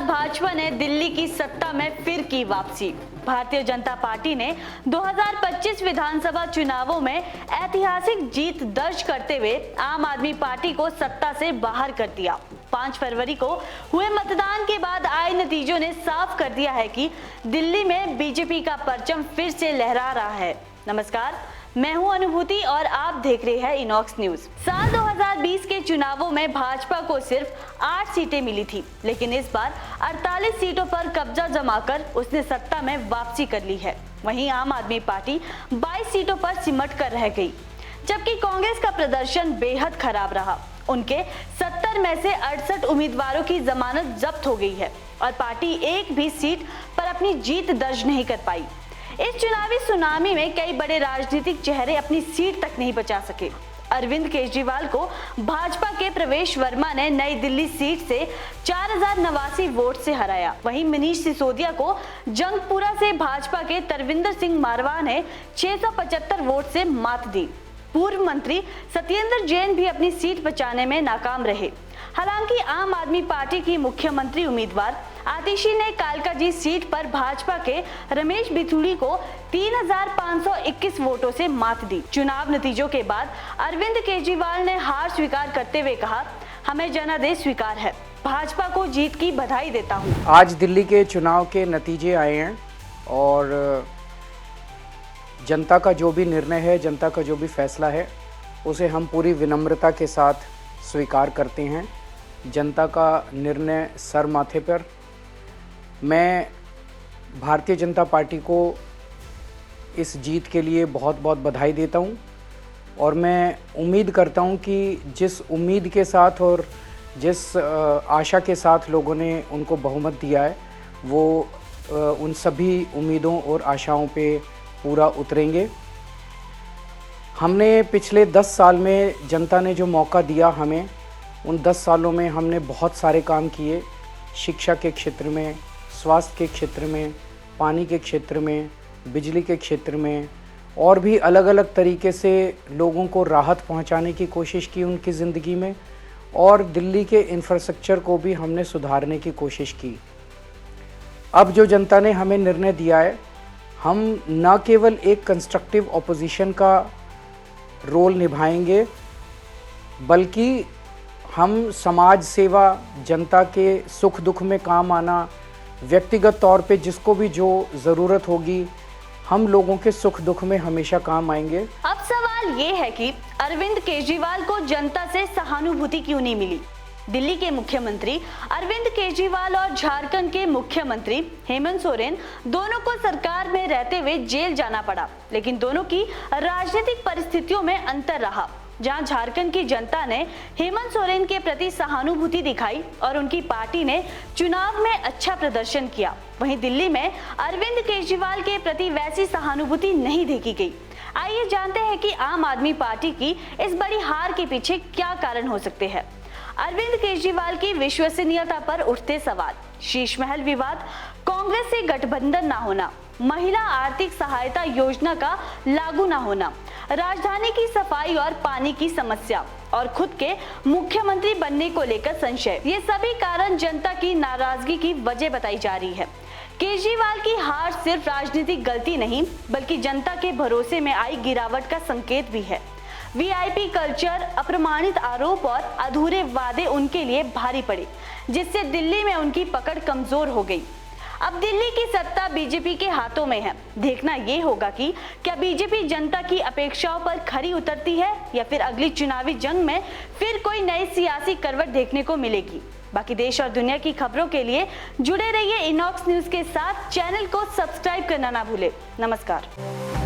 भाजपा ने दिल्ली की सत्ता में फिर की वापसी। भारतीय जनता पार्टी ने 2025 विधानसभा चुनावों में ऐतिहासिक जीत दर्ज करते हुए आम आदमी पार्टी को सत्ता से बाहर कर दिया। 5 फरवरी को हुए मतदान के बाद आए नतीजों ने साफ कर दिया है कि दिल्ली में बीजेपी का परचम फिर से लहरा रहा है। नमस्कार, मैं हूं अनुभूति और आप देख रहे हैं इनॉक्स न्यूज। साल 2020 के चुनावों में भाजपा को सिर्फ 8 सीटें मिली थी, लेकिन इस बार 48 सीटों पर कब्जा जमाकर उसने सत्ता में वापसी कर ली है। वहीं आम आदमी पार्टी 22 सीटों पर सिमट कर रह गई, जबकि कांग्रेस का प्रदर्शन बेहद खराब रहा। उनके 70 में से 68 उम्मीदवारों की जमानत जब्त हो गई है और पार्टी एक भी सीट पर अपनी जीत दर्ज नहीं कर पाई। इस चुनावी सुनामी में कई बड़े राजनीतिक चेहरे अपनी सीट तक नहीं बचा सके। अरविंद केजरीवाल को भाजपा के प्रवेश वर्मा ने नई दिल्ली सीट से 4089 वोट से हराया। वहीं मनीष सिसोदिया को जंगपुरा से भाजपा के तरविंदर सिंह मारवा ने 675 वोट से मात दी। पूर्व मंत्री सत्येंद्र जैन भी अपनी सीट बचाने में नाकाम रहे। हालांकि आम आदमी पार्टी की मुख्यमंत्री उम्मीदवार आतिशी ने कालकाजी सीट पर भाजपा के रमेश बिथुड़ी को 3521 वोटों से मात दी। चुनाव नतीजों के बाद अरविंद केजरीवाल ने हार स्वीकार करते हुए कहा, हमें जनादेश स्वीकार है, भाजपा को जीत की बधाई देता हूं। आज दिल्ली के चुनाव के नतीजे आए हैं और जनता का जो भी निर्णय है, जनता का जो भी फैसला है, उसे हम पूरी विनम्रता के साथ स्वीकार करते हैं। जनता का निर्णय सर माथे पर। मैं भारतीय जनता पार्टी को इस जीत के लिए बहुत बहुत बधाई देता हूं और मैं उम्मीद करता हूं कि जिस उम्मीद के साथ और जिस आशा के साथ लोगों ने उनको बहुमत दिया है, वो उन सभी उम्मीदों और आशाओं पे पूरा उतरेंगे। हमने पिछले 10 साल में जनता ने जो मौका दिया हमें, उन 10 सालों में हमने बहुत सारे काम किए। शिक्षा के क्षेत्र में, स्वास्थ्य के क्षेत्र में, पानी के क्षेत्र में, बिजली के क्षेत्र में और भी अलग अलग तरीके से लोगों को राहत पहुंचाने की कोशिश की उनकी ज़िंदगी में, और दिल्ली के इंफ्रास्ट्रक्चर को भी हमने सुधारने की कोशिश की। अब जो जनता ने हमें निर्णय दिया है, हम न केवल एक कंस्ट्रक्टिव ऑपोजिशन का रोल निभाएंगे, बल्कि हम समाज सेवा, जनता के सुख दुख में काम आना, व्यक्तिगत तौर पे जिसको भी जो ज़रूरत होगी, हम लोगों के सुख दुख में हमेशा काम आएंगे। अब सवाल ये है कि अरविंद केजरीवाल को जनता से सहानुभूति क्यों नहीं मिली। दिल्ली के मुख्यमंत्री अरविंद केजरीवाल और झारखंड के मुख्यमंत्री हेमंत सोरेन दोनों को सरकार में रहते हुए जेल जाना पड़ा, लेकिन दोनों की राजनीतिक परिस्थितियों में अंतर रहा। जहां झारखंड की जनता ने हेमंत सोरेन के प्रति सहानुभूति दिखाई और उनकी पार्टी ने चुनाव में अच्छा प्रदर्शन किया, वहीं दिल्ली में अरविंद केजरीवाल के प्रति वैसी सहानुभूति नहीं देखी गई। आइए जानते हैं कि आम आदमी पार्टी की इस बड़ी हार के पीछे क्या कारण हो सकते हैं। अरविंद केजरीवाल की विश्वसनीयता पर उठते सवाल, शीश महल विवाद, कांग्रेस से गठबंधन न होना, महिला आर्थिक सहायता योजना का लागू न होना, राजधानी की सफाई और पानी की समस्या और खुद के मुख्यमंत्री बनने को लेकर संशय, ये सभी कारण जनता की नाराजगी की वजह बताई जा रही है। केजरीवाल की हार सिर्फ राजनीतिक गलती नहीं, बल्कि जनता के भरोसे में आई गिरावट का संकेत भी है। वीआईपी कल्चर, अप्रमाणित आरोप और अधूरे वादे उनके लिए भारी पड़े, जिससे दिल्ली में उनकी पकड़ कमजोर हो गई। अब दिल्ली की सत्ता बीजेपी के हाथों में है। देखना ये होगा कि क्या बीजेपी जनता की अपेक्षाओं पर खरी उतरती है या फिर अगली चुनावी जंग में फिर कोई नई सियासी करवट देखने को मिलेगी। बाकी देश और दुनिया की खबरों के लिए जुड़े रहिए इनॉक्स न्यूज के साथ। चैनल को सब्सक्राइब करना ना भूले। नमस्कार।